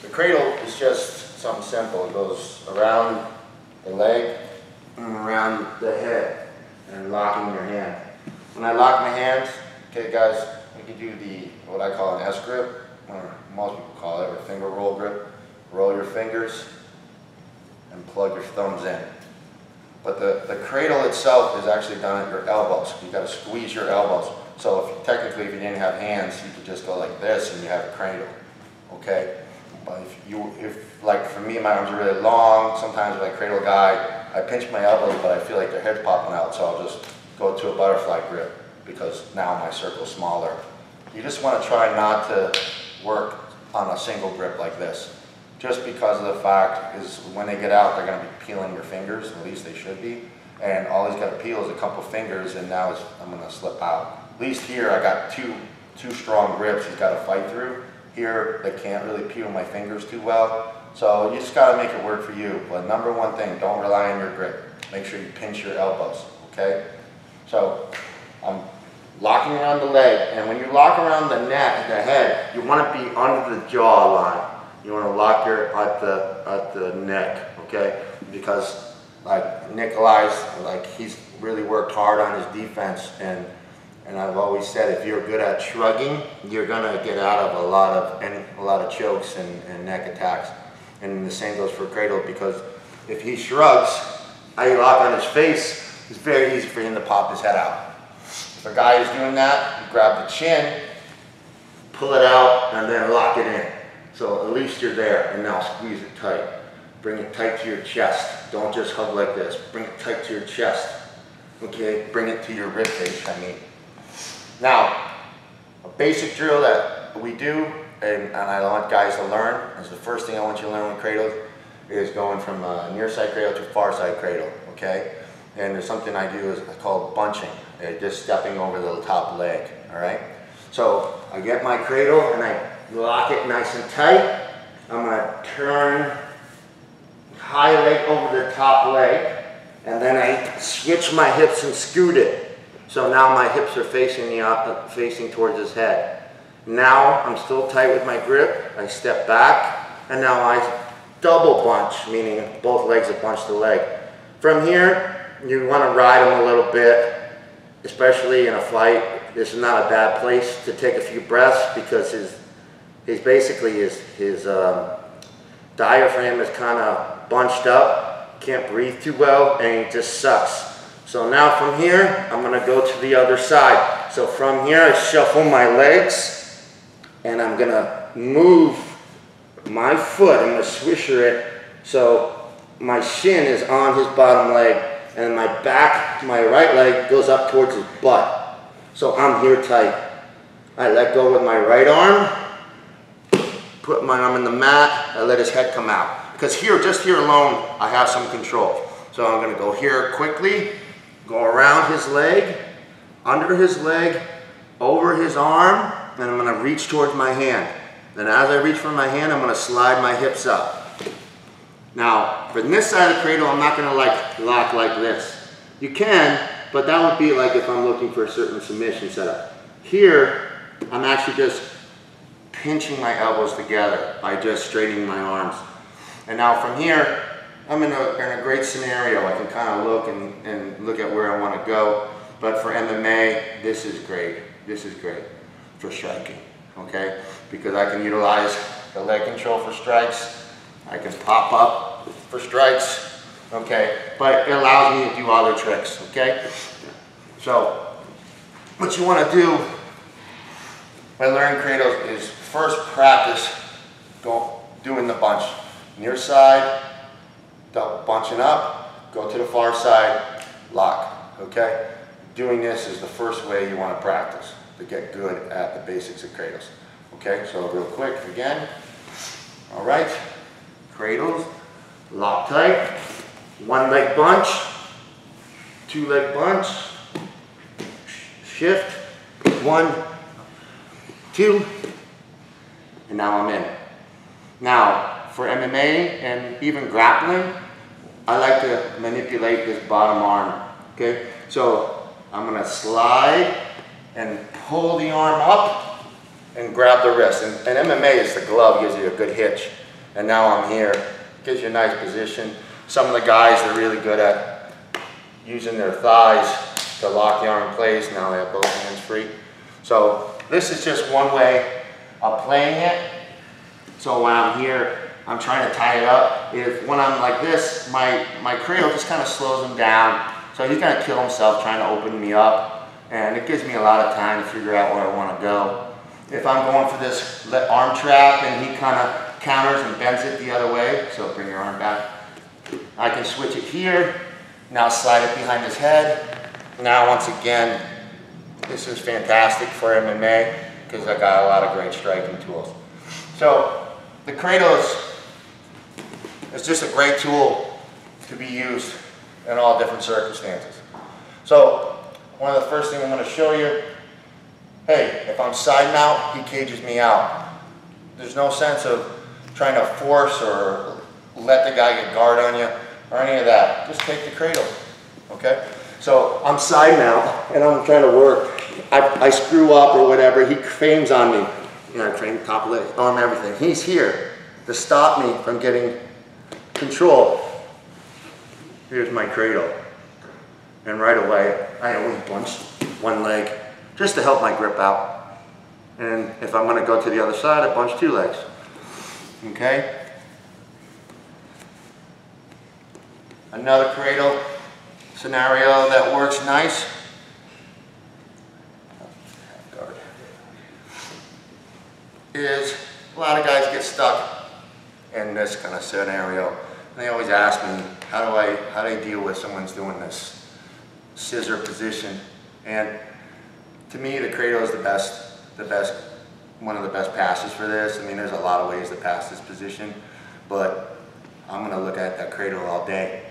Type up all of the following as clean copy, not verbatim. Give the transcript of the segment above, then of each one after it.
The cradle is just something simple. It goes around the leg and around the head and locking your hand. When I lock my hands, okay guys, we can do what I call an S grip, or most people call it a finger roll grip. Roll your fingers and plug your thumbs in. But the cradle itself is actually done at your elbows. You've got to squeeze your elbows. So technically if you didn't have hands, you could just go like this and you have a cradle, okay? But if like for me, my arms are really long, sometimes when I cradle a guy, I pinch my elbows, but I feel like their head's popping out, so I'll just go to a butterfly grip because now my circle's smaller. You just want to try not to work on a single grip like this. Just because of the fact is when they get out, they're going to be peeling your fingers, at least they should be. And all he's got to peel is a couple fingers, and now I'm going to slip out. At least here I got two strong grips he's got to fight through. Here they can't really peel my fingers too well. So you just got to make it work for you. But number one thing, don't rely on your grip. Make sure you pinch your elbows, okay? So I'm locking around the leg, and when you lock around the neck, the head, you want to be under the jaw line. You want to lock at the neck, okay? Because like Nikolai's, like he's really worked hard on his defense, and I've always said if you're good at shrugging, you're gonna get out of a lot of chokes and neck attacks. And the same goes for Cradle, because if he shrugs, I lock on his face, it's very easy for him to pop his head out. If a guy is doing that, you grab the chin, pull it out, and then lock it in. So at least you're there, and now squeeze it tight. Bring it tight to your chest. Don't just hug like this. Bring it tight to your chest. Okay, bring it to your ribcage, I mean. Now, a basic drill that we do, and I want guys to learn, is the first thing I want you to learn with cradle, is going from a near side cradle to far side cradle, okay? And there's something I do is called bunching, just stepping over the top leg, all right? So I get my cradle and I lock it nice and tight. I'm gonna turn high leg over the top leg, and then I switch my hips and scoot it. So now my hips are facing towards his head. Now I'm still tight with my grip. I step back, and now I double bunch, meaning both legs are bunched the leg. From here, you want to ride him a little bit, especially in a fight. This is not a bad place to take a few breaths, because his diaphragm is kind of bunched up, can't breathe too well, and it just sucks. So now from here, I'm going to go to the other side. So from here, I shuffle my legs, and I'm going to move my foot. I'm going to swisher it so my shin is on his bottom leg, and my right leg goes up towards his butt. So I'm here tight. I let go with my right arm, put my arm in the mat, I let his head come out. Because here, just here alone, I have some control. So I'm going to go here quickly, go around his leg, under his leg, over his arm, and I'm going to reach towards my hand. Then as I reach for my hand, I'm going to slide my hips up. Now, for this side of the cradle, I'm not going to lock like this. You can, but that would be like if I'm looking for a certain submission setup. Here, I'm actually just pinching my elbows together by just straightening my arms. And now from here, I'm in a great scenario. I can kind of look and look at where I want to go. But for MMA, this is great. This is great for striking, okay? Because I can utilize the leg control for strikes. I can pop up for strikes, okay? But it allows me to do other tricks, okay? So what you want to do when learning cradles is first practice doing the bunch. Near side, double bunching up, go to the far side, lock, okay? Doing this is the first way you want to practice to get good at the basics of cradles. Okay, so real quick again. All right, cradles, lock tight, one leg bunch, two leg bunch, shift, 1, 2, and now I'm in. Now, for MMA and even grappling, I like to manipulate this bottom arm, okay? So I'm gonna slide and pull the arm up and grab the wrist. And MMA is the glove, gives you a good hitch. and now I'm here. Gives you a nice position. Some of the guys are really good at using their thighs to lock the arm in place. Now they have both hands free. So this is just one way of playing it. So when I'm here, I'm trying to tie it up. If when I'm like this, my cradle just kind of slows him down. So he's gonna kill himself trying to open me up. And it gives me a lot of time to figure out where I wanna go. If I'm going for this arm trap and he kind of counters and bends it the other way, so bring your arm back. I can switch it here. Now slide it behind his head. Now once again, this is fantastic for MMA because I got a lot of great striking tools. So the cradle is just a great tool to be used in all different circumstances. So one of the first things I'm going to show you, hey, if I'm side mount, he cages me out. There's no sense of trying to force or let the guy get guard on you or any of that. Just take the cradle, okay? So I'm side mount and I'm trying to work. I screw up or whatever, he frames on me. You know, frame, top leg, arm, everything. He's here to stop me from getting control. Here's my cradle. And right away, I always bunch one leg just to help my grip out. And if I'm gonna go to the other side, I bunch two legs. Okay? Another cradle scenario that works nice. Is a lot of guys get stuck in this kind of scenario. And they always ask me, how do I deal with someone's doing this scissor position? And to me, the cradle is one of the best passes for this. I mean, there's a lot of ways to pass this position, but I'm gonna look at that cradle all day.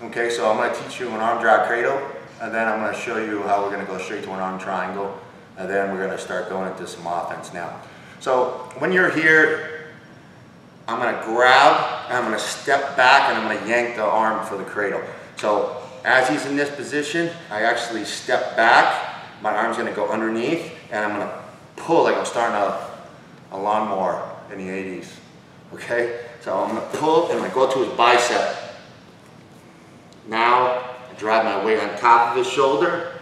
Okay, so I'm gonna teach you an arm drag cradle, and then I'm gonna show you how we're gonna go straight to an arm triangle, and then we're gonna start going into some offense now. So when you're here, I'm gonna grab, and I'm gonna step back, and I'm gonna yank the arm for the cradle. So as he's in this position, I actually step back, my arm's gonna go underneath, and I'm gonna pull like I'm starting a lawnmower in the 80s, okay? So I'm gonna pull, and I go to his bicep. Now, I drive my weight on top of his shoulder,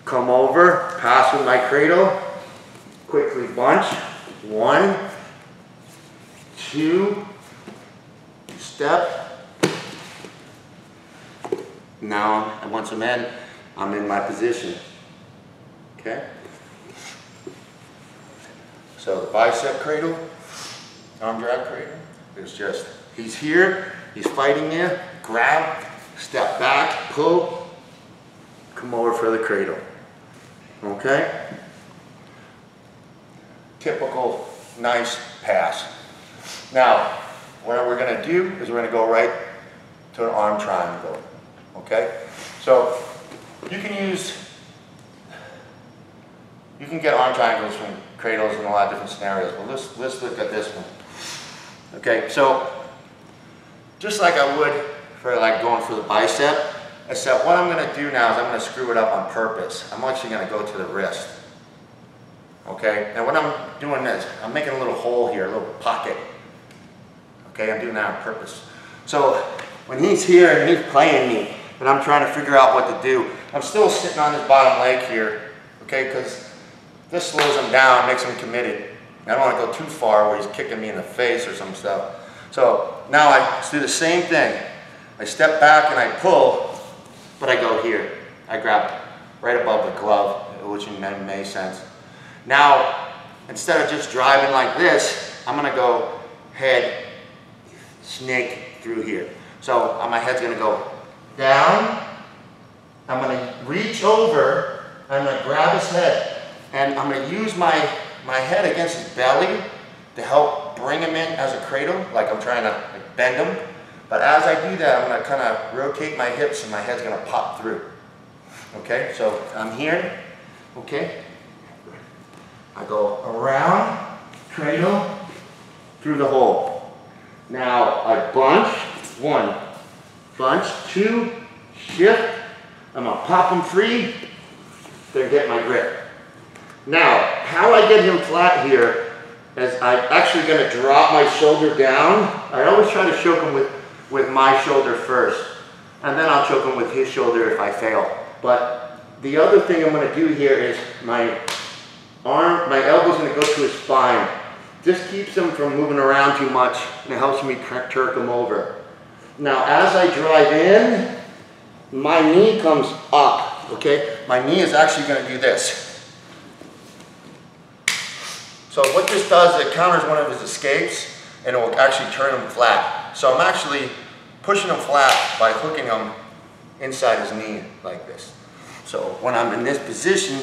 come over, pass with my cradle, quickly bunch. 1, 2, step. Now, once I'm in my position. Okay? So the bicep cradle, arm drag cradle, is just, he's here, he's fighting you, grab, step back, pull, come over for the cradle. Okay? Typical nice pass. Now, what we're going to do is we're going to go right to an arm triangle. Okay? So you can get arm triangles from cradles in a lot of different scenarios, but let's look at this one. Okay, so just like I would for like going for the bicep, except what I'm going to do now is I'm going to screw it up on purpose. I'm actually going to go to the wrist. Okay, now what I'm doing is, I'm making a little hole here, a little pocket. Okay, I'm doing that on purpose. So when he's here and he's playing me, and I'm trying to figure out what to do, I'm still sitting on his bottom leg here, okay, because this slows him down, makes him committed. I don't want to go too far where he's kicking me in the face or some stuff. So now I do the same thing. I step back and I pull, but I go here. I grab right above the glove, which makes sense. Now, instead of just driving like this, I'm going to go head, snake through here. So my head's going to go down. I'm going to reach over. I'm going to grab his head. And I'm going to use my head against his belly to help bring him in as a cradle, like I'm trying to bend him. But as I do that, I'm going to kind of rotate my hips and my head's going to pop through. Okay, so I'm here. Okay. I go around, cradle, through the hole. Now I bunch, 1, bunch, 2, shift. I'm gonna pop him free, then get my grip. Now, how I get him flat here is I'm actually going to drop my shoulder down. I always try to choke him with my shoulder first, and then I'll choke him with his shoulder if I fail. But the other thing I'm going to do here is my elbow's going to go to his spine. This keeps him from moving around too much, and it helps me turk him over. Now, as I drive in, my knee comes up, okay? My knee is actually going to do this. So what this does, it counters one of his escapes, and it will actually turn him flat. So I'm actually pushing him flat by hooking him inside his knee like this. So when I'm in this position,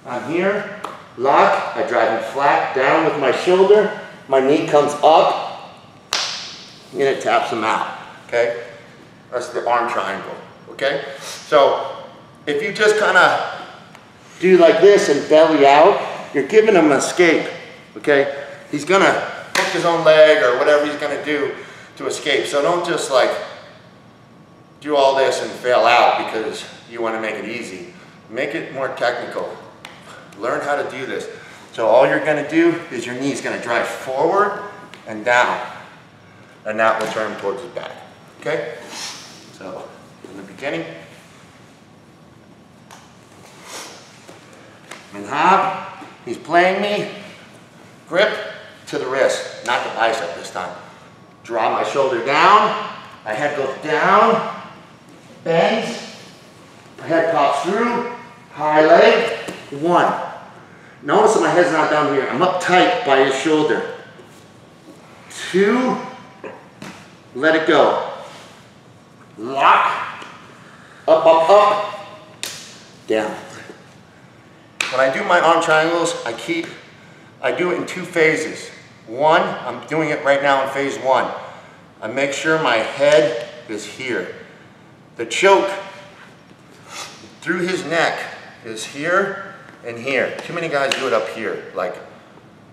I'm here, lock, I drive him flat, down with my shoulder, my knee comes up, and it taps him out, okay? That's the arm triangle, okay? So if you just kind of do like this and belly out, you're giving him an escape, okay? He's gonna hook his own leg or whatever he's gonna do to escape. So don't just like do all this and fail out because you wanna make it easy. Make it more technical. Learn how to do this. So all you're gonna do is your knee's gonna drive forward and down, and that will turn towards his back, okay? So in the beginning, and hop. He's playing me, grip to the wrist, not the bicep this time. Draw my shoulder down, my head goes down, bends, my head pops through, high leg, 1. Notice that my head's not down here, I'm up tight by his shoulder. 2, let it go. Lock, up, down. When I do my arm triangles, I do it in 2 phases. 1, I'm doing it right now in phase 1. I make sure my head is here. The choke through his neck is here and here. Too many guys do it up here. Like,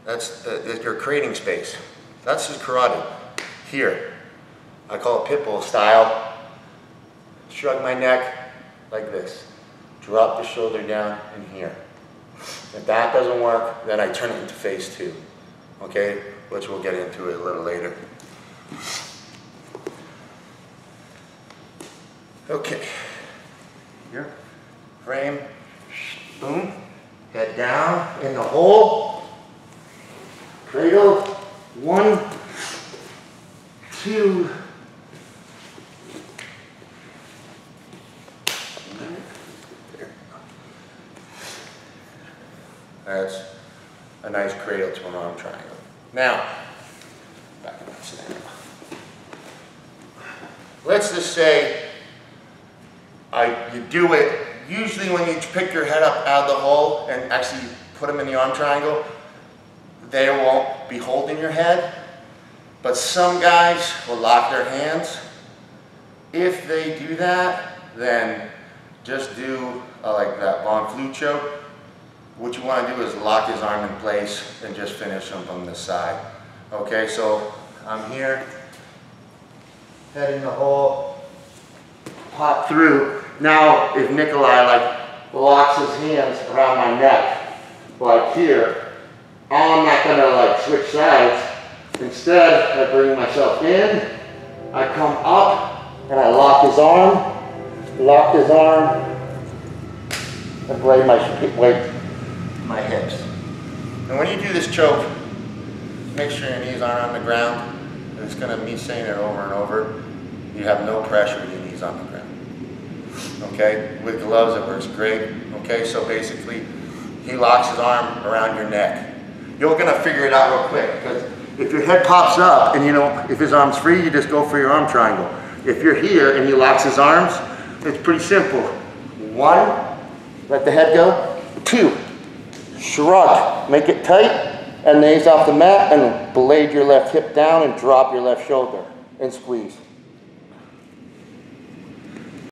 you're creating space. That's his carotid. Here. I call it pit bull style. Shrug my neck like this. Drop the shoulder down in here. If that doesn't work, then I turn it into phase 2, okay? Which we'll get into it a little later. Okay, here, frame, boom, head down in the hole, cradle, 1, 2, that's a nice cradle to an arm triangle. Now, back in that scenario. Let's just say you do it, usually when you pick your head up out of the hole and actually put them in the arm triangle, they won't be holding your head, but some guys will lock their hands. If they do that, then just do like that Von Flue choke. What you want to do is lock his arm in place and just finish him from the side. Okay, so I'm here, head in the hole, pop through. Now, if Nikolai like locks his hands around my neck, like here, I'm not gonna like switch sides. Instead, I bring myself in, I come up, and I lock his arm, and blade my hips. And when you do this choke, make sure your knees aren't on the ground. It's gonna me saying it over and over. You have no pressure with your knees on the ground. Okay, with gloves it works great. Okay, so basically he locks his arm around your neck. You're gonna figure it out real quick, because if your head pops up and you know, if his arm's free, you just go for your arm triangle. If you're here and he locks his arms, it's pretty simple. 1, let the head go. 2, shrug, make it tight, and knees off the mat, and blade your left hip down and drop your left shoulder and squeeze.